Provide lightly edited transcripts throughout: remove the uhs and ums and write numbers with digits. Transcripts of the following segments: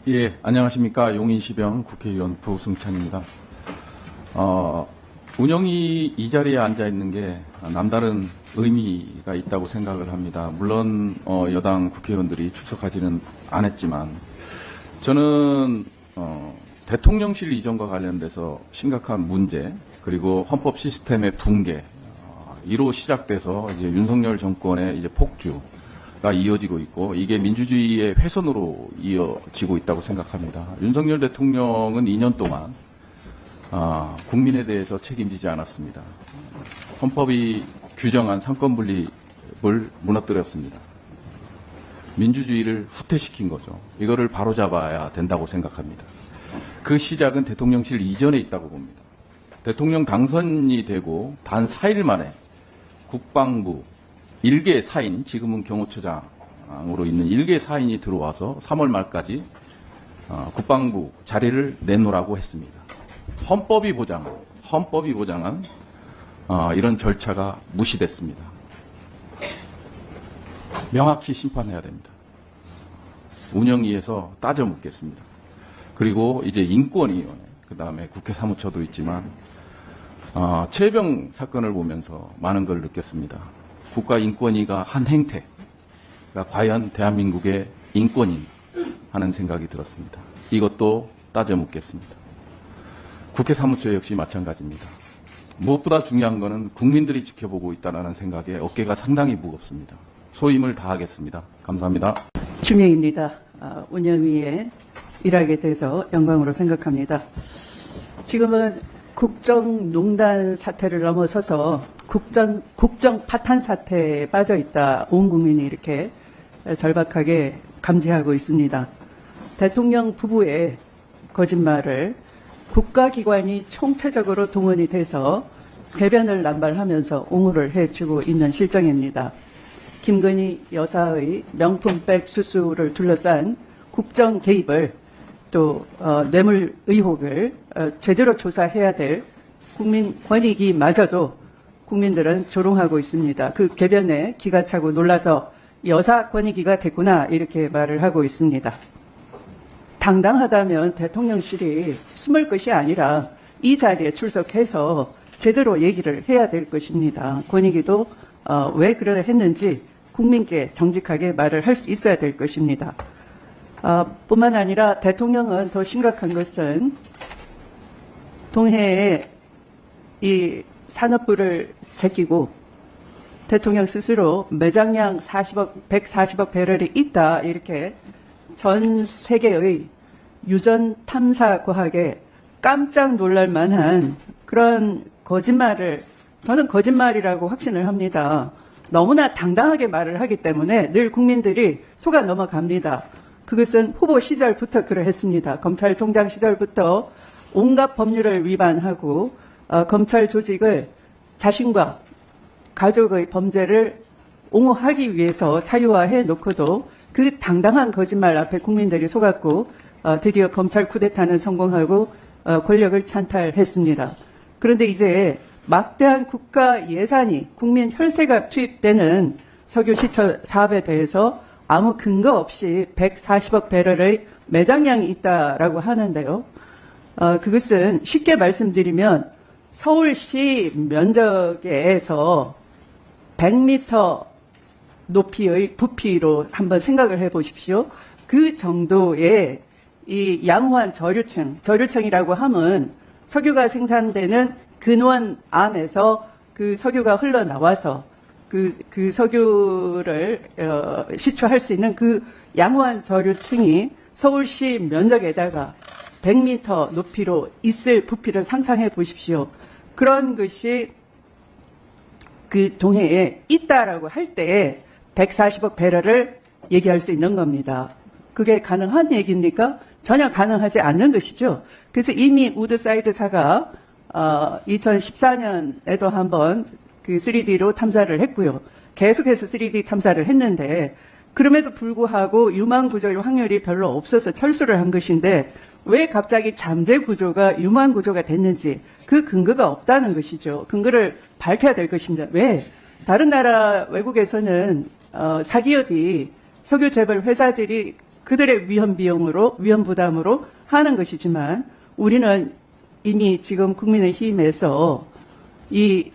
예, 안녕하십니까. 용인시병 국회의원 부승찬입니다. 운영이 이 자리에 앉아 있는 게 남다른 의미가 있다고 생각을 합니다. 물론 여당 국회의원들이 출석하지는 않았지만 저는 대통령실 이전과 관련돼서 심각한 문제 그리고 헌법 시스템의 붕괴 이로 시작돼서 이제 윤석열 정권의 이제 폭주가 이어지고 있고 이게 민주주의의 훼손으로 이어지고 있다고 생각합니다. 윤석열 대통령은 2년 동안 국민에 대해서 책임지지 않았습니다. 헌법이 규정한 상권분립을 무너뜨렸습니다. 민주주의를 후퇴시킨 거죠. 이거를 바로잡아야 된다고 생각합니다. 그 시작은 대통령실 이전에 있다고 봅니다. 대통령 당선이 되고 단 4일 만에 국방부 일개 사인, 지금은 경호처장으로 있는 일개 사인이 들어와서 3월 말까지 국방부 자리를 내놓으라고 했습니다. 헌법이 보장한 이런 절차가 무시됐습니다. 명확히 심판해야 됩니다. 운영위에서 따져 묻겠습니다. 그리고 이제 인권위원회, 그 다음에 국회 사무처도 있지만 최병 사건을 보면서 많은 걸 느꼈습니다. 국가인권위가 한 행태가 과연 대한민국의 인권인 하는 생각이 들었습니다. 이것도 따져 묻겠습니다. 국회 사무처 역시 마찬가지입니다. 무엇보다 중요한 것은 국민들이 지켜보고 있다는 생각에 어깨가 상당히 무겁습니다. 소임을 다하겠습니다. 감사합니다. 주명입니다. 운영위에 일하게 돼서 영광으로 생각합니다. 지금은 국정농단 사태를 넘어서서 국정 파탄 사태에 빠져 있다. 온 국민이 이렇게 절박하게 감지하고 있습니다. 대통령 부부의 거짓말을 국가기관이 총체적으로 동원이 돼서 궤변을 남발하면서 옹호를 해주고 있는 실정입니다. 김건희 여사의 명품백 수수를 둘러싼 국정 개입을 또 뇌물 의혹을 제대로 조사해야 될 국민권익위마저도 국민들은 조롱하고 있습니다. 그 궤변에 기가 차고 놀라서 여사권익위가 됐구나 이렇게 말을 하고 있습니다. 당당하다면 대통령실이 숨을 것이 아니라 이 자리에 출석해서 제대로 얘기를 해야 될 것입니다. 권익위도 왜 그래 했는지 국민께 정직하게 말을 할 수 있어야 될 것입니다. 뿐만 아니라 대통령은 더 심각한 것은 동해에 이 산업부를 제끼고 대통령 스스로 매장량 140억 배럴이 있다 이렇게 전 세계의 유전 탐사 과학에 깜짝 놀랄 만한 그런 거짓말을 저는 거짓말이라고 확신을 합니다. 너무나 당당하게 말을 하기 때문에 늘 국민들이 속아 넘어갑니다. 그것은 후보 시절부터 그러했습니다. 검찰총장 시절부터 온갖 법률을 위반하고 검찰 조직을 자신과 가족의 범죄를 옹호하기 위해서 사유화해 놓고도 그 당당한 거짓말 앞에 국민들이 속았고 드디어 검찰 쿠데타는 성공하고 권력을 찬탈했습니다. 그런데 이제 막대한 국가 예산이 국민 혈세가 투입되는 석유 시처 사업에 대해서 아무 근거 없이 140억 배럴의 매장량이 있다라고 하는데요. 그것은 쉽게 말씀드리면 서울시 면적에서 100m 높이의 부피로 한번 생각을 해보십시오. 그 정도의 이 양호한 저류층이라고 하면 석유가 생산되는 근원암에서 그 석유가 흘러나와서 그 석유를 시추할 수 있는 그 양호한 저류층이 서울시 면적에다가 100m 높이로 있을 부피를 상상해 보십시오. 그런 것이 그 동해에 있다라고 할 때 140억 배럴을 얘기할 수 있는 겁니다. 그게 가능한 얘기입니까? 전혀 가능하지 않는 것이죠. 그래서 이미 우드사이드사가 2014년에도 한번 그 3D로 탐사를 했고요. 계속해서 3D 탐사를 했는데 그럼에도 불구하고 유망 구조일 확률이 별로 없어서 철수를 한 것인데 왜 갑자기 잠재 구조가 유망 구조가 됐는지 그 근거가 없다는 것이죠. 근거를 밝혀야 될 것입니다. 왜? 다른 나라 외국에서는 사기업이 석유 재벌 회사들이 그들의 위험 비용으로, 위험 부담으로 하는 것이지만 우리는 이미 지금 국민의힘에서 이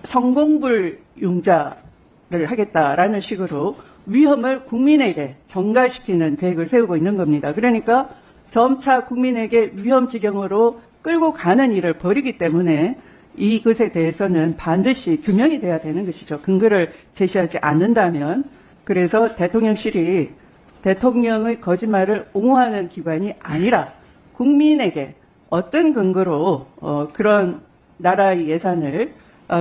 성공불 융자를 하겠다라는 식으로 위험을 국민에게 전가시키는 계획을 세우고 있는 겁니다. 그러니까 점차 국민에게 위험 지경으로 끌고 가는 일을 벌이기 때문에 이것에 대해서는 반드시 규명이 돼야 되는 것이죠. 근거를 제시하지 않는다면. 그래서 대통령실이 대통령의 거짓말을 옹호하는 기관이 아니라 국민에게 어떤 근거로 그런 나라의 예산을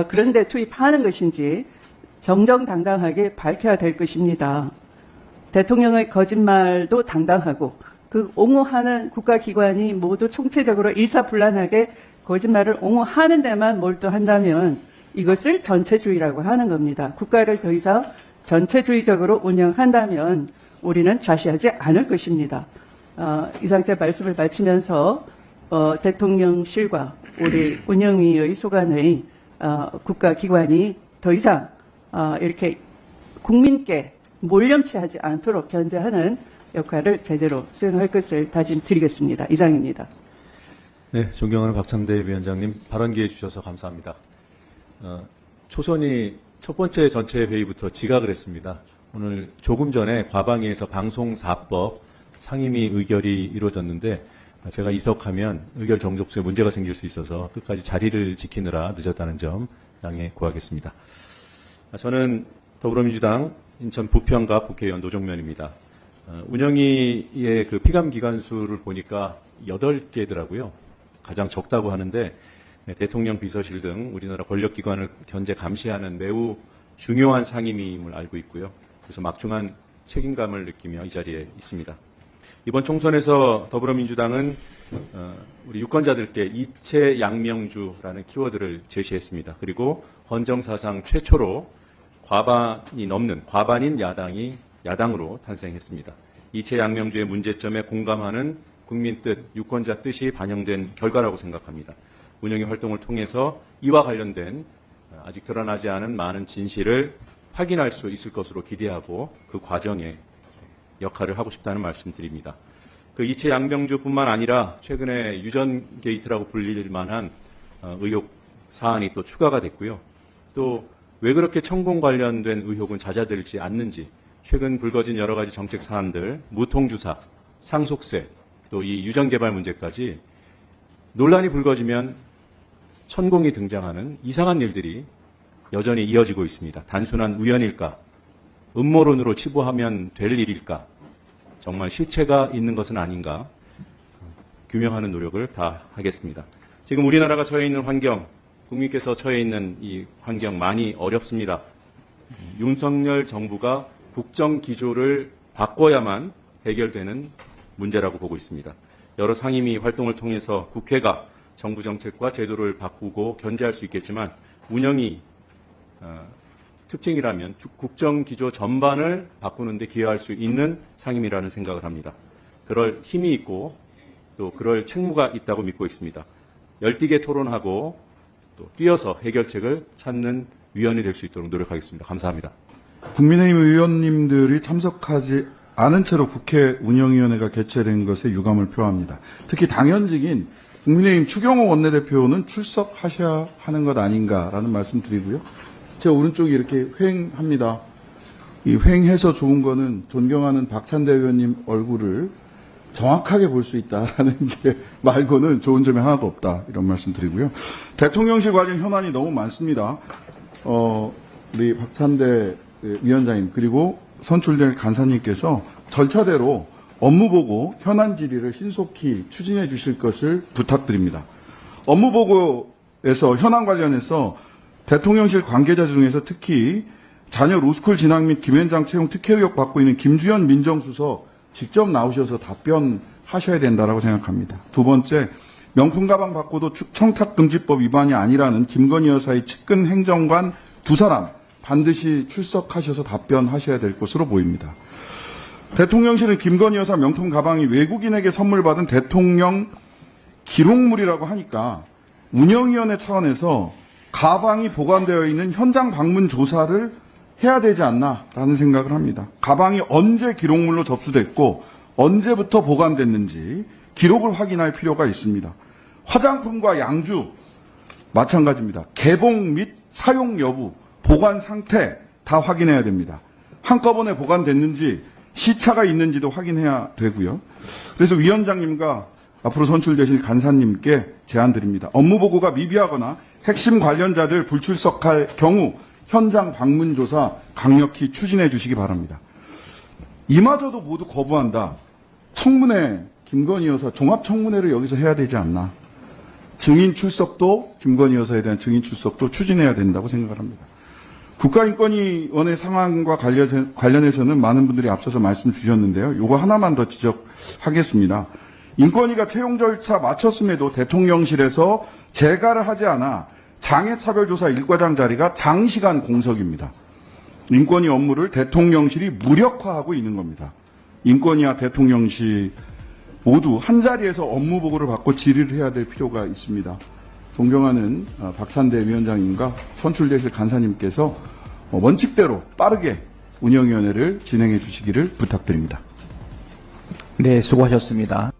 그런 데 투입하는 것인지 정정당당하게 밝혀야 될 것입니다. 대통령의 거짓말도 당당하고 그 옹호하는 국가기관이 모두 총체적으로 일사불란하게 거짓말을 옹호하는 데만 몰두한다면 이것을 전체주의라고 하는 겁니다. 국가를 더 이상 전체주의적으로 운영한다면 우리는 좌시하지 않을 것입니다. 이상 제 말씀을 마치면서 대통령실과 우리 운영위의 소관의 국가기관이 더 이상 이렇게 국민께 몰염치하지 않도록 견제하는 역할을 제대로 수행할 것을 다짐드리겠습니다. 이상입니다. 네, 존경하는 박창대 위원장님 발언 기회 주셔서 감사합니다. 초선이 첫 번째 전체 회의부터 지각을 했습니다. 오늘 조금 전에 과방위에서 방송사법 상임위 의결이 이루어졌는데 제가 이석하면 의결 정족수에 문제가 생길 수 있어서 끝까지 자리를 지키느라 늦었다는 점 양해 구하겠습니다. 저는 더불어민주당 인천 부평갑 국회의원 노종면입니다. 운영위의 그 피감 기관수를 보니까 8개더라고요. 가장 적다고 하는데 대통령 비서실 등 우리나라 권력기관을 견제 감시하는 매우 중요한 상임위임을 알고 있고요. 그래서 막중한 책임감을 느끼며 이 자리에 있습니다. 이번 총선에서 더불어민주당은 우리 유권자들께 이체 양명주라는 키워드를 제시했습니다. 그리고 헌정사상 최초로 과반이 넘는 과반인 야당이 야당으로 탄생했습니다. 이체 양명주의 문제점에 공감하는 국민 뜻, 유권자 뜻이 반영된 결과라고 생각합니다. 운영위 활동을 통해서 이와 관련된 아직 드러나지 않은 많은 진실을 확인할 수 있을 것으로 기대하고 그 과정에 역할을 하고 싶다는 말씀드립니다. 그 이체 양명주뿐만 아니라 최근에 유전 게이트라고 불릴 만한 의혹 사안이 또 추가가 됐고요. 또 왜 그렇게 천공 관련된 의혹은 잦아들지 않는지 최근 불거진 여러 가지 정책 사안들, 무통주사, 상속세, 또 이 유전 개발 문제까지 논란이 불거지면 천공이 등장하는 이상한 일들이 여전히 이어지고 있습니다. 단순한 우연일까? 음모론으로 치부하면 될 일일까? 정말 실체가 있는 것은 아닌가? 규명하는 노력을 다 하겠습니다. 지금 우리나라가 처해 있는 환경, 국민께서 처해 있는 이 환경 많이 어렵습니다. 윤석열 정부가 국정 기조를 바꿔야만 해결되는 문제라고 보고 있습니다. 여러 상임위 활동을 통해서 국회가 정부 정책과 제도를 바꾸고 견제할 수 있겠지만 운영이 특징이라면 국정 기조 전반을 바꾸는 데 기여할 수 있는 상임위라는 생각을 합니다. 그럴 힘이 있고 또 그럴 책무가 있다고 믿고 있습니다. 열띠게 토론하고 또 뛰어서 해결책을 찾는 위원이 될 수 있도록 노력하겠습니다. 감사합니다. 국민의힘 의원님들이 참석하지 않은 채로 국회 운영위원회가 개최된 것에 유감을 표합니다. 특히 당연직인 국민의힘 추경호 원내대표는 출석하셔야 하는 것 아닌가라는 말씀 드리고요. 제 오른쪽이 이렇게 휑합니다. 이 휑해서 좋은 거는 존경하는 박찬대 의원님 얼굴을 정확하게 볼 수 있다는 게 말고는 좋은 점이 하나도 없다. 이런 말씀 드리고요. 대통령실 관련 현안이 너무 많습니다. 우리 박찬대 위원장님 그리고 선출될 간사님께서 절차대로 업무보고 현안 질의를 신속히 추진해 주실 것을 부탁드립니다. 업무보고에서 현안 관련해서 대통령실 관계자 중에서 특히 자녀 로스쿨 진학 및 김현장 채용 특혜 의혹 받고 있는 김주현 민정수석 직접 나오셔서 답변하셔야 된다라고 생각합니다. 두 번째, 명품 가방 받고도 청탁금지법 위반이 아니라는 김건희 여사의 측근 행정관 두 사람 반드시 출석하셔서 답변하셔야 될 것으로 보입니다. 대통령실은 김건희 여사 명품 가방이 외국인에게 선물 받은 대통령 기록물이라고 하니까 운영위원회 차원에서 가방이 보관되어 있는 현장 방문 조사를 해야 되지 않나라는 생각을 합니다. 가방이 언제 기록물로 접수됐고 언제부터 보관됐는지 기록을 확인할 필요가 있습니다. 화장품과 양주 마찬가지입니다. 개봉 및 사용 여부, 보관 상태 다 확인해야 됩니다. 한꺼번에 보관됐는지 시차가 있는지도 확인해야 되고요. 그래서 위원장님과 앞으로 선출되실 간사님께 제안드립니다. 업무보고가 미비하거나 핵심 관련자들 불출석할 경우 현장 방문 조사 강력히 추진해 주시기 바랍니다. 이마저도 모두 거부한다. 청문회 김건희 여사 종합청문회를 여기서 해야 되지 않나. 증인 출석도 김건희 여사에 대한 증인 출석도 추진해야 된다고 생각을 합니다. 국가인권위원회 상황과 관련해서는 많은 분들이 앞서서 말씀 주셨는데요. 이거 하나만 더 지적하겠습니다. 인권위가 채용 절차 마쳤음에도 대통령실에서 재가를 하지 않아 장애차별조사 1과장 자리가 장시간 공석입니다. 인권위 업무를 대통령실이 무력화하고 있는 겁니다. 인권위와 대통령실 모두 한자리에서 업무 보고를 받고 질의를 해야 될 필요가 있습니다. 존경하는 박찬대 위원장님과 선출되실 간사님께서 원칙대로 빠르게 운영위원회를 진행해 주시기를 부탁드립니다. 네, 수고하셨습니다.